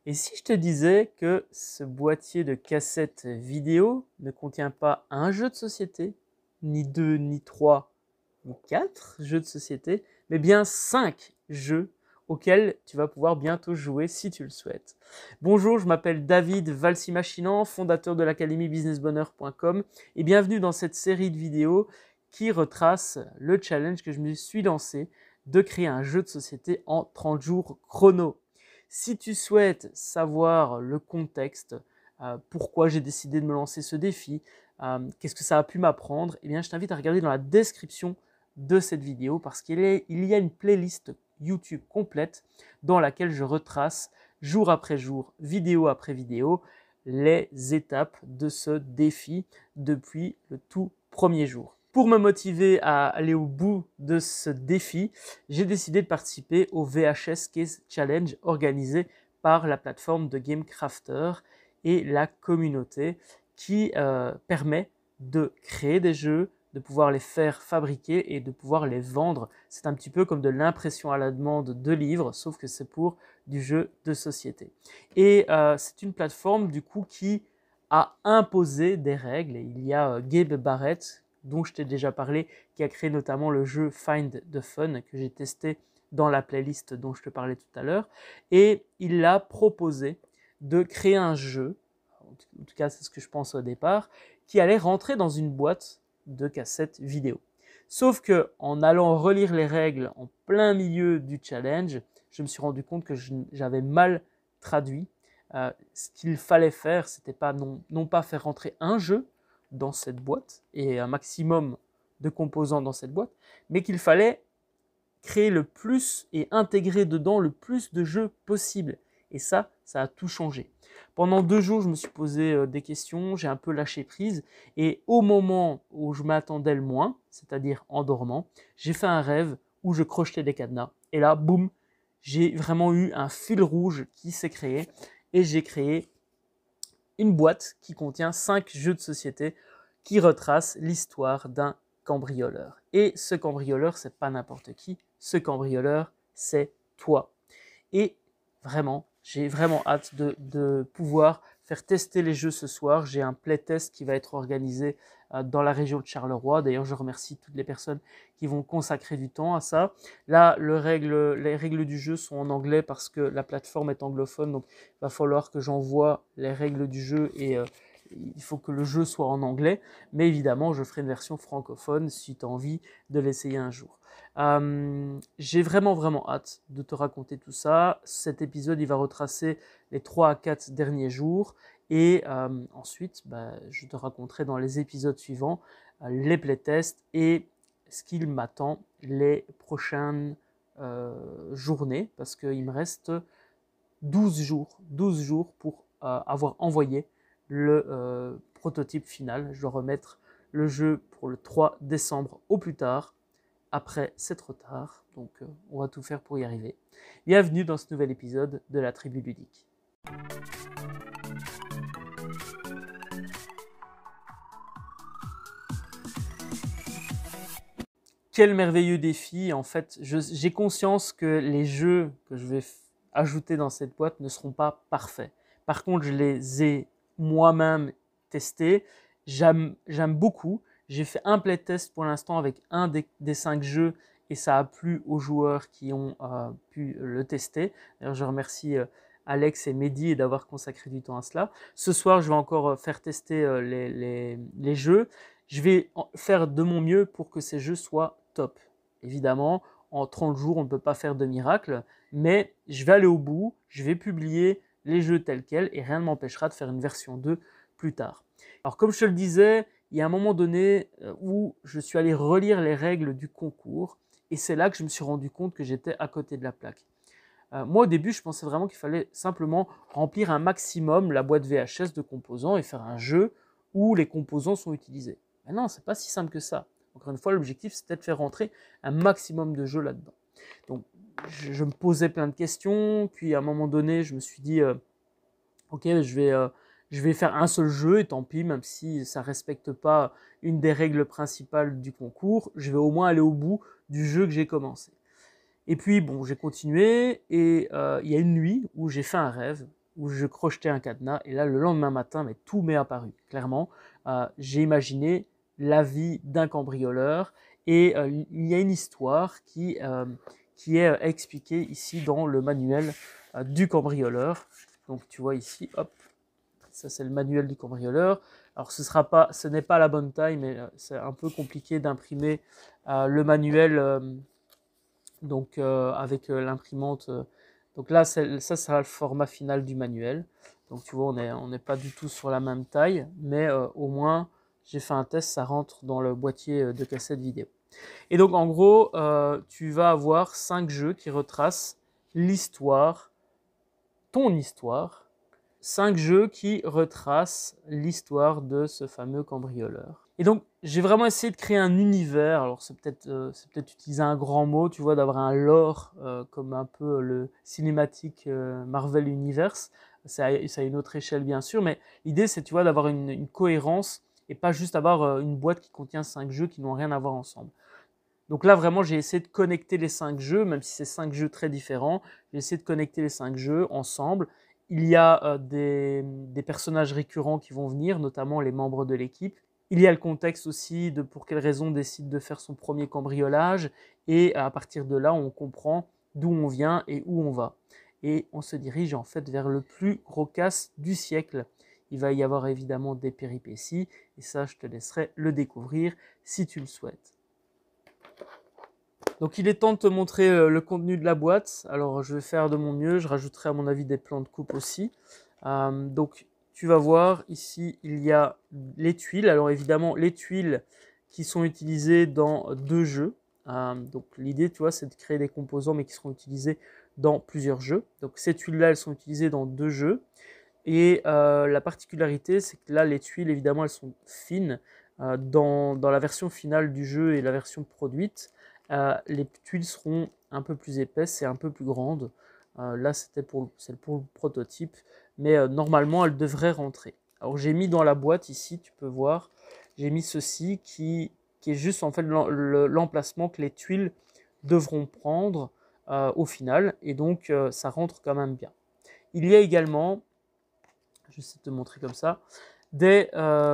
Et si je te disais que ce boîtier de cassette vidéo ne contient pas un jeu de société, ni deux, ni trois, ni quatre jeux de société, mais bien 5 jeux auxquels tu vas pouvoir bientôt jouer si tu le souhaites. Bonjour, je m'appelle David Valsi-Machinant, fondateur de l'académie businessbonheur.com et bienvenue dans cette série de vidéos qui retrace le challenge que je me suis lancé de créer un jeu de société en 30 jours chrono. Si tu souhaites savoir le contexte, pourquoi j'ai décidé de me lancer ce défi, qu'est-ce que ça a pu m'apprendre, eh bien, je t'invite à regarder dans la description de cette vidéo parce qu'il y a une playlist YouTube complète dans laquelle je retrace jour après jour, vidéo après vidéo, les étapes de ce défi depuis le tout premier jour. Pour me motiver à aller au bout de ce défi, j'ai décidé de participer au VHS Case Challenge organisé par la plateforme de GameCrafter et la communauté qui permet de créer des jeux, de pouvoir les faire fabriquer et de pouvoir les vendre. C'est un petit peu comme de l'impression à la demande de livres, sauf que c'est pour du jeu de société. Et c'est une plateforme du coup qui a imposé des règles. Et il y a Gabe Barrett, dont je t'ai déjà parlé, qui a créé notamment le jeu Find the Fun, que j'ai testé dans la playlist dont je te parlais tout à l'heure. Et il a proposé de créer un jeu, en tout cas c'est ce que je pense au départ, qui allait rentrer dans une boîte de cassettes vidéo. Sauf que en allant relire les règles en plein milieu du challenge, je me suis rendu compte que j'avais mal traduit. Ce qu'il fallait faire, c'était pas non pas faire rentrer un jeu dans cette boîte et un maximum de composants dans cette boîte, mais qu'il fallait créer le plus et intégrer dedans le plus de jeux possible. Et ça a tout changé. Pendant 2 jours, je me suis posé des questions, j'ai un peu lâché prise, et au moment où je m'attendais le moins, c'est-à-dire en dormant, j'ai fait un rêve où je crochetais des cadenas. Et là, boum, j'ai vraiment eu un fil rouge qui s'est créé, et j'ai créé une boîte qui contient 5 jeux de société qui retracent l'histoire d'un cambrioleur. Et ce cambrioleur, c'est pas n'importe qui, ce cambrioleur, c'est toi. Et vraiment, j'ai vraiment hâte de pouvoir faire tester les jeux ce soir. J'ai un playtest qui va être organisé dans la région de Charleroi. D'ailleurs, je remercie toutes les personnes qui vont consacrer du temps à ça. Là, les règles du jeu sont en anglais parce que la plateforme est anglophone. Donc, il va falloir que j'envoie les règles du jeu et il faut que le jeu soit en anglais. Mais évidemment, je ferai une version francophone si tu as envie de l'essayer un jour. J'ai vraiment hâte de te raconter tout ça. Cet épisode, il va retracer les 3 à 4 derniers jours et ensuite, je te raconterai dans les épisodes suivants les playtests et ce qu'il m'attend les prochaines journées parce qu'il me reste 12 jours pour avoir envoyé le prototype final. Je dois remettre le jeu pour le 3 décembre au plus tard. Après, c'est trop tard, donc on va tout faire pour y arriver. Bienvenue dans ce nouvel épisode de la Tribu Ludique. Quel merveilleux défi. En fait, j'ai conscience que les jeux que je vais ajouter dans cette boîte ne seront pas parfaits. Par contre, je les ai moi-même testés. J'aime beaucoup. J'ai fait un playtest pour l'instant avec un des 5 jeux et ça a plu aux joueurs qui ont pu le tester. D'ailleurs, je remercie Alex et Mehdi d'avoir consacré du temps à cela. Ce soir, je vais encore faire tester les jeux. Je vais faire de mon mieux pour que ces jeux soient top. Évidemment, en 30 jours, on ne peut pas faire de miracle, mais je vais aller au bout, je vais publier les jeux tels quels et rien ne m'empêchera de faire une version 2 plus tard. Alors comme je te le disais, il y a un moment donné où je suis allé relire les règles du concours et c'est là que je me suis rendu compte que j'étais à côté de la plaque. Moi au début, je pensais vraiment qu'il fallait simplement remplir un maximum la boîte VHS de composants et faire un jeu où les composants sont utilisés. Mais non, c'est pas si simple que ça. Encore une fois, l'objectif, c'était de faire rentrer un maximum de jeux là-dedans. Donc, je me posais plein de questions, puis à un moment donné, je me suis dit, ok, je vais faire un seul jeu, et tant pis, même si ça ne respecte pas une des règles principales du concours, je vais au moins aller au bout du jeu que j'ai commencé. Et puis, bon, j'ai continué, et il y a une nuit où j'ai fait un rêve, où je crochetais un cadenas, et là, le lendemain matin, mais tout m'est apparu, clairement. J'ai imaginé la vie d'un cambrioleur, et il y a une histoire qui est expliquée ici dans le manuel du cambrioleur. Donc tu vois ici, hop, ça c'est le manuel du cambrioleur. Alors ce n'est pas la bonne taille, mais c'est un peu compliqué d'imprimer le manuel avec l'imprimante. Donc là, ça sera le format final du manuel. Donc tu vois, on n'est pas du tout sur la même taille, mais au moins j'ai fait un test, ça rentre dans le boîtier de cassette vidéo. Et donc en gros, tu vas avoir 5 jeux qui retracent l'histoire, ton histoire, 5 jeux qui retracent l'histoire de ce fameux cambrioleur. Et donc, j'ai vraiment essayé de créer un univers. Alors, c'est peut-être utiliser un grand mot, tu vois, d'avoir un lore, comme un peu le cinématique Marvel Universe. Ça a une autre échelle, bien sûr, mais l'idée, c'est, tu vois, d'avoir une cohérence et pas juste avoir une boîte qui contient 5 jeux qui n'ont rien à voir ensemble. Donc là, vraiment, j'ai essayé de connecter les 5 jeux, même si c'est 5 jeux très différents. J'ai essayé de connecter les 5 jeux ensemble. Il y a des personnages récurrents qui vont venir, notamment les membres de l'équipe. Il y a le contexte aussi de pour quelle raison on décide de faire son premier cambriolage. Et à partir de là, on comprend d'où on vient et où on va. Et on se dirige en fait vers le plus gros casse du siècle. Il va y avoir évidemment des péripéties. Et ça, je te laisserai le découvrir si tu le souhaites. Donc il est temps de te montrer le contenu de la boîte. Alors je vais faire de mon mieux, je rajouterai à mon avis des plans de coupe aussi. Donc tu vas voir ici il y a les tuiles. Alors évidemment les tuiles qui sont utilisées dans 2 jeux. Donc l'idée tu vois c'est de créer des composants mais qui seront utilisés dans plusieurs jeux. Donc ces tuiles là elles sont utilisées dans 2 jeux. Et la particularité c'est que là les tuiles évidemment elles sont fines. Dans la version finale du jeu et la version produite, les tuiles seront un peu plus épaisses et un peu plus grandes. Là, c'est pour le prototype, mais normalement, elles devraient rentrer. Alors, j'ai mis dans la boîte ici, tu peux voir, j'ai mis ceci qui est juste en fait l'emplacement que les tuiles devront prendre au final, et donc ça rentre quand même bien. Il y a également, je vais essayer de te montrer comme ça, des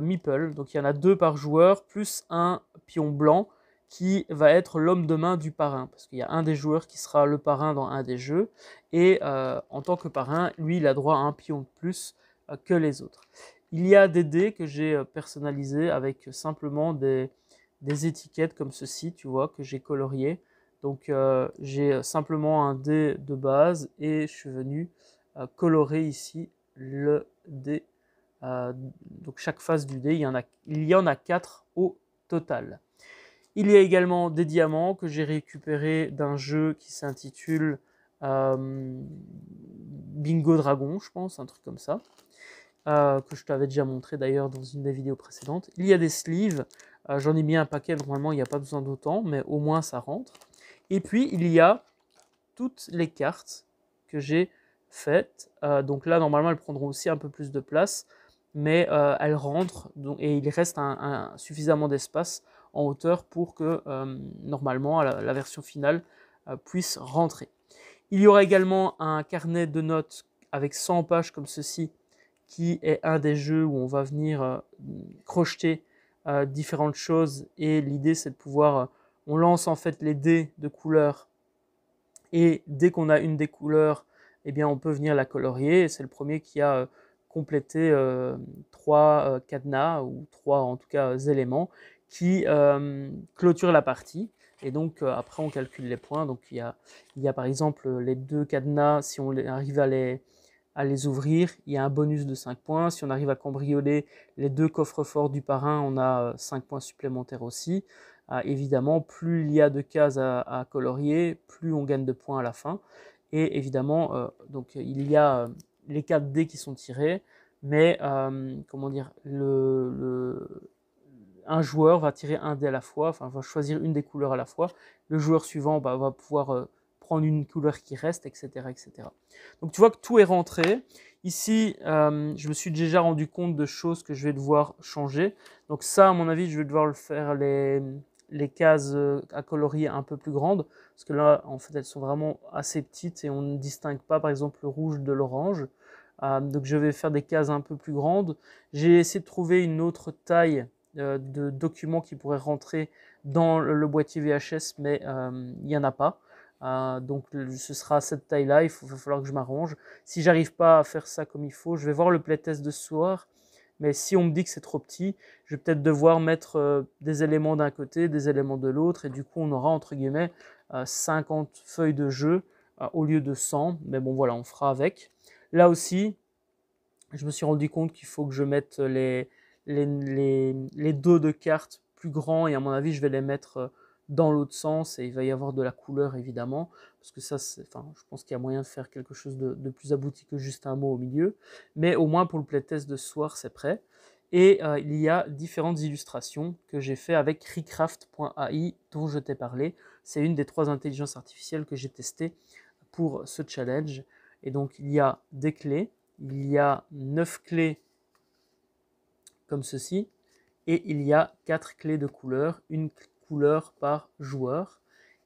meeples, donc il y en a 2 par joueur, plus un pion blanc qui va être l'homme de main du parrain, parce qu'il y a un des joueurs qui sera le parrain dans un des jeux, et en tant que parrain, lui, il a droit à un pion de plus que les autres. Il y a des dés que j'ai personnalisés avec simplement des étiquettes comme ceci, tu vois, que j'ai coloriées. Donc j'ai simplement un dé de base, et je suis venu colorer ici le dé. Donc chaque face du dé, il y en a 4 au total. Il y a également des diamants que j'ai récupérés d'un jeu qui s'intitule Bingo Dragon, je pense, un truc comme ça, que je t'avais déjà montré d'ailleurs dans une des vidéos précédentes. Il y a des sleeves, j'en ai mis un paquet, normalement il n'y a pas besoin d'autant, mais au moins ça rentre. Et puis il y a toutes les cartes que j'ai faites, donc là normalement elles prendront aussi un peu plus de place, mais elles rentrent, donc, et il reste suffisamment d'espace en hauteur pour que normalement la version finale puisse rentrer. Il y aura également un carnet de notes avec 100 pages comme ceci, qui est un des jeux où on va venir crocheter différentes choses, et l'idée c'est de pouvoir, on lance en fait les dés de couleurs, et dès qu'on a une des couleurs, eh bien on peut venir la colorier. C'est le premier qui a complété 3 cadenas, ou 3 en tout cas éléments, qui clôturent la partie. Et donc après on calcule les points. Donc il y a par exemple les 2 cadenas, si on arrive à les ouvrir, il y a un bonus de 5 points. Si on arrive à cambrioler les 2 coffres-forts du parrain, on a 5 points supplémentaires aussi. Évidemment, plus il y a de cases à colorier, plus on gagne de points à la fin. Et évidemment, donc il y a les 4 dés qui sont tirés, mais comment dire, un joueur va tirer un dé à la fois, enfin va choisir une des couleurs à la fois. Le joueur suivant va pouvoir prendre une couleur qui reste, etc., etc. Donc tu vois que tout est rentré. Ici, je me suis déjà rendu compte de choses que je vais devoir changer. Donc ça, à mon avis, je vais devoir le faire les cases à colorier un peu plus grandes, parce que là, en fait, elles sont vraiment assez petites et on ne distingue pas, par exemple, le rouge de l'orange. Donc je vais faire des cases un peu plus grandes. J'ai essayé de trouver une autre taille de document qui pourrait rentrer dans le boîtier VHS, mais il n'y en a pas. Donc ce sera cette taille-là, va falloir que je m'arrange. Si j'arrive pas à faire ça comme il faut, je vais voir le playtest de ce soir. Mais si on me dit que c'est trop petit, je vais peut-être devoir mettre des éléments d'un côté, des éléments de l'autre, et du coup on aura entre guillemets 50 feuilles de jeu au lieu de 100. Mais bon voilà, on fera avec. Là aussi, je me suis rendu compte qu'il faut que je mette les dos de cartes plus grands, et à mon avis je vais les mettre dans l'autre sens, et il va y avoir de la couleur évidemment, parce que ça, enfin, je pense qu'il y a moyen de faire quelque chose de plus abouti que juste un mot au milieu, mais au moins pour le playtest de ce soir c'est prêt. Et il y a différentes illustrations que j'ai fait avec recraft.ai dont je t'ai parlé. C'est une des 3 intelligences artificielles que j'ai testées pour ce challenge. Et donc il y a des clés, il y a 9 clés comme ceci, et il y a 4 clés de couleur, une couleur par joueur.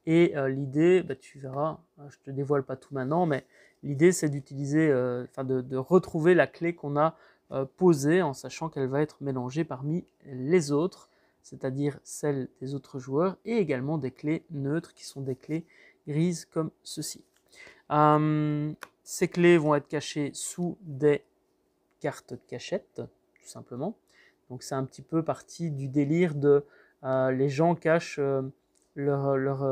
Et l'idée, tu verras, je te dévoile pas tout maintenant, mais l'idée c'est d'utiliser, de retrouver la clé qu'on a posée, en sachant qu'elle va être mélangée parmi les autres, c'est-à-dire celles des autres joueurs, et également des clés neutres qui sont des clés grises comme ceci. Ces clés vont être cachées sous des cartes de cachette, tout simplement. Donc c'est un petit peu parti du délire de les gens cachent leurs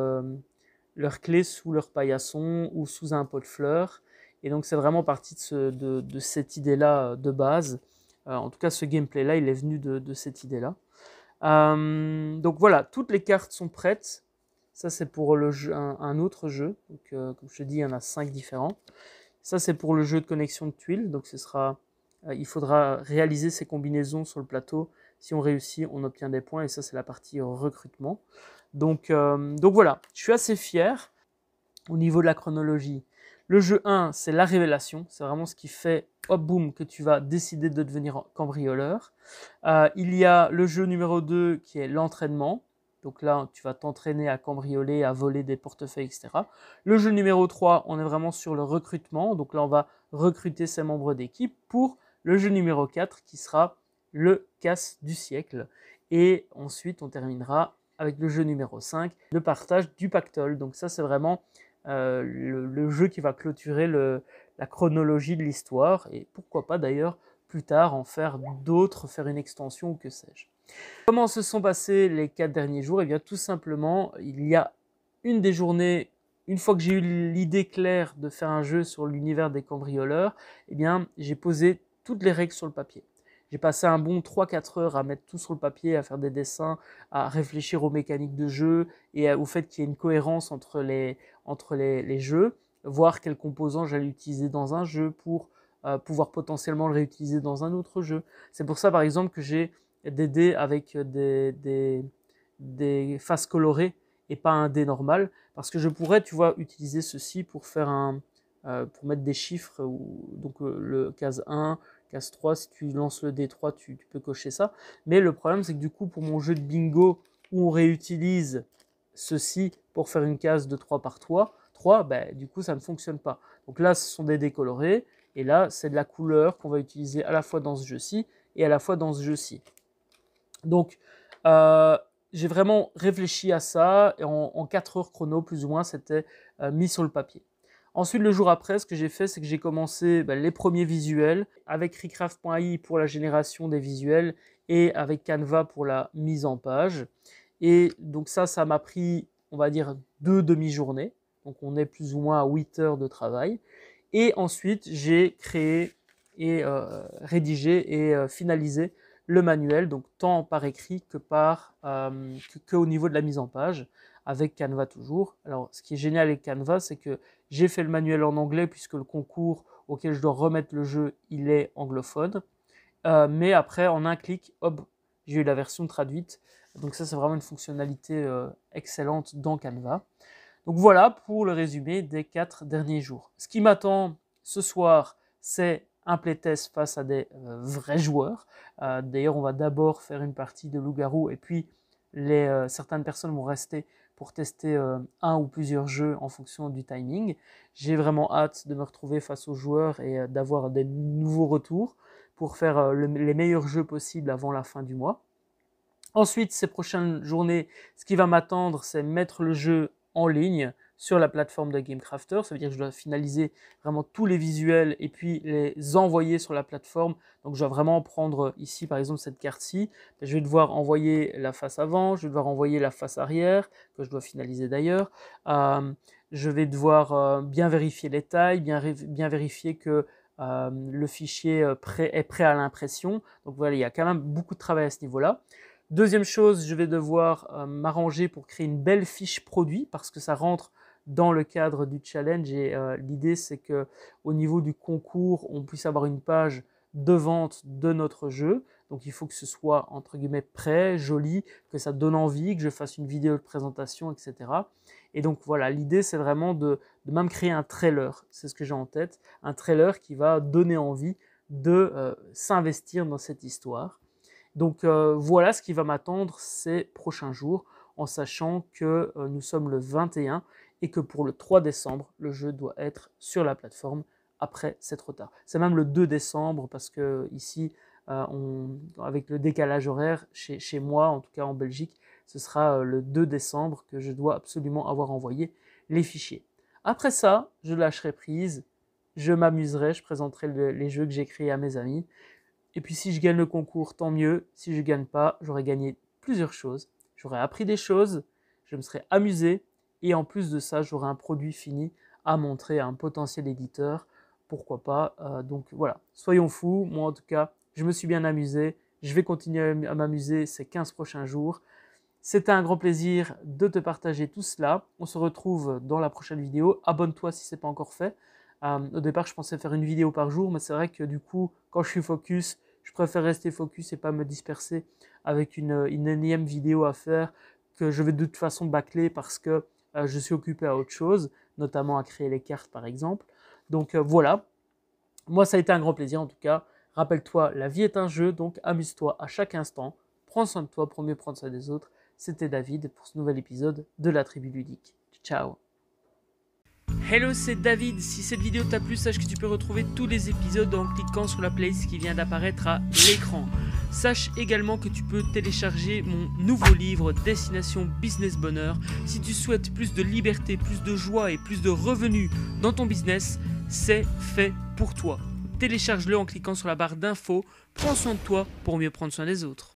clés sous leur paillasson ou sous un pot de fleurs. Et donc c'est vraiment parti de cette idée-là de base. En tout cas, ce gameplay-là, il est venu de cette idée-là. Donc voilà, toutes les cartes sont prêtes. Ça, c'est pour le jeu, un autre jeu. Donc, comme je te dis, il y en a 5 différents. Ça, c'est pour le jeu de connexion de tuiles. Donc, il faudra réaliser ces combinaisons sur le plateau. Si on réussit, on obtient des points. Et ça, c'est la partie recrutement. Donc voilà, je suis assez fier au niveau de la chronologie. Le jeu 1, c'est la révélation. C'est vraiment ce qui fait, hop, boum, que tu vas décider de devenir cambrioleur. Il y a le jeu numéro 2 qui est l'entraînement. Donc là, tu vas t'entraîner à cambrioler, à voler des portefeuilles, etc. Le jeu numéro 3, on est vraiment sur le recrutement. Donc là, on va recruter ses membres d'équipe pour le jeu numéro 4 qui sera le casse du siècle. Et ensuite, on terminera avec le jeu numéro 5, le partage du pactole. Donc ça, c'est vraiment le jeu qui va clôturer la chronologie de l'histoire. Et pourquoi pas d'ailleurs, plus tard, en faire d'autres, faire une extension ou que sais-je. Comment se sont passés les 4 derniers jours? Eh bien, tout simplement, il y a une des journées, une fois que j'ai eu l'idée claire de faire un jeu sur l'univers des cambrioleurs, eh bien, j'ai posé toutes les règles sur le papier. J'ai passé un bon 3-4 heures à mettre tout sur le papier, à faire des dessins, à réfléchir aux mécaniques de jeu et au fait qu'il y ait une cohérence entre les jeux, voir quels composants j'allais utiliser dans un jeu pour pouvoir potentiellement le réutiliser dans un autre jeu. C'est pour ça, par exemple, que j'ai des dés avec des faces colorées et pas un dé normal, parce que je pourrais, tu vois, utiliser ceci pour faire pour mettre des chiffres, donc le case 1, case 3, si tu lances le D3, tu peux cocher ça. Mais le problème, c'est que du coup, pour mon jeu de bingo, où on réutilise ceci pour faire une case de 3 par 3, du coup, ça ne fonctionne pas. Donc là, ce sont des dés colorés, et là, c'est de la couleur qu'on va utiliser à la fois dans ce jeu-ci et à la fois dans ce jeu-ci. Donc, j'ai vraiment réfléchi à ça, et en 4 heures chrono, plus ou moins, c'était mis sur le papier. Ensuite, le jour après, ce que j'ai fait, c'est que j'ai commencé les premiers visuels avec recraft.ai pour la génération des visuels et avec Canva pour la mise en page. Et donc ça m'a pris, on va dire, 2 demi-journées. Donc on est plus ou moins à 8 heures de travail. Et ensuite, j'ai créé et rédigé et finalisé le manuel, donc tant par écrit que au niveau de la mise en page, avec Canva toujours. Alors, ce qui est génial avec Canva, c'est que j'ai fait le manuel en anglais, puisque le concours auquel je dois remettre le jeu, il est anglophone. Mais après, en un clic, hop, j'ai eu la version traduite. Donc ça, c'est vraiment une fonctionnalité excellente dans Canva. Donc voilà pour le résumé des 4 derniers jours. Ce qui m'attend ce soir, c'est un playtest face à des vrais joueurs. D'ailleurs, on va d'abord faire une partie de loup-garou, et puis certaines personnes vont rester pour tester un ou plusieurs jeux en fonction du timing. J'ai vraiment hâte de me retrouver face aux joueurs et d'avoir des nouveaux retours pour faire les meilleurs jeux possibles avant la fin du mois. Ensuite, ces prochaines journées, ce qui va m'attendre, c'est mettre le jeu en ligne sur la plateforme de GameCrafter. Ça veut dire que je dois finaliser vraiment tous les visuels et puis les envoyer sur la plateforme. Donc je dois vraiment prendre ici par exemple cette carte-ci. Je vais devoir envoyer la face avant, je vais devoir envoyer la face arrière, que je dois finaliser d'ailleurs. Je vais devoir bien vérifier les tailles, bien vérifier que le fichier est prêt à l'impression. Donc voilà, il y a quand même beaucoup de travail à ce niveau-là. Deuxième chose, je vais devoir m'arranger pour créer une belle fiche produit parce que ça rentre dans le cadre du challenge et l'idée c'est que au niveau du concours, on puisse avoir une page de vente de notre jeu. Donc il faut que ce soit entre guillemets prêt, joli, que ça donne envie, que je fasse une vidéo de présentation, etc. Et donc voilà, l'idée c'est vraiment de même créer un trailer, c'est ce que j'ai en tête, un trailer qui va donner envie de s'investir dans cette histoire. Donc voilà ce qui va m'attendre ces prochains jours, en sachant que nous sommes le 21 et que pour le 3 décembre, le jeu doit être sur la plateforme. Après, c'est trop tard. C'est même le 2 décembre parce que ici, avec le décalage horaire, chez moi, en tout cas en Belgique, ce sera le 2 décembre que je dois absolument avoir envoyé les fichiers. Après ça, je lâcherai prise, je m'amuserai, je présenterai les jeux que j'ai créés à mes amis. Et puis si je gagne le concours, tant mieux. Si je ne gagne pas, j'aurai gagné plusieurs choses. J'aurai appris des choses, je me serai amusé et en plus de ça, j'aurai un produit fini à montrer à un potentiel éditeur. Pourquoi pas. Donc voilà, soyons fous. Moi en tout cas, je me suis bien amusé. Je vais continuer à m'amuser ces 15 prochains jours. C'était un grand plaisir de te partager tout cela. On se retrouve dans la prochaine vidéo. Abonne-toi si ce n'est pas encore fait. Au départ, je pensais faire une vidéo par jour, mais c'est vrai que du coup, quand je suis focus, je préfère rester focus et pas me disperser avec une énième vidéo à faire que je vais de toute façon bâcler parce que je suis occupé à autre chose, notamment à créer les cartes par exemple. Donc voilà, moi ça a été un grand plaisir en tout cas. Rappelle-toi, la vie est un jeu, donc amuse-toi à chaque instant. Prends soin de toi pour mieux prendre soin des autres. C'était David pour ce nouvel épisode de la Tribu Ludique. Ciao. Hello, c'est David. Si cette vidéo t'a plu, sache que tu peux retrouver tous les épisodes en cliquant sur la playlist qui vient d'apparaître à l'écran. Sache également que tu peux télécharger mon nouveau livre Destination Business Bonheur. Si tu souhaites plus de liberté, plus de joie et plus de revenus dans ton business, c'est fait pour toi. Télécharge-le en cliquant sur la barre d'infos. Prends soin de toi pour mieux prendre soin des autres.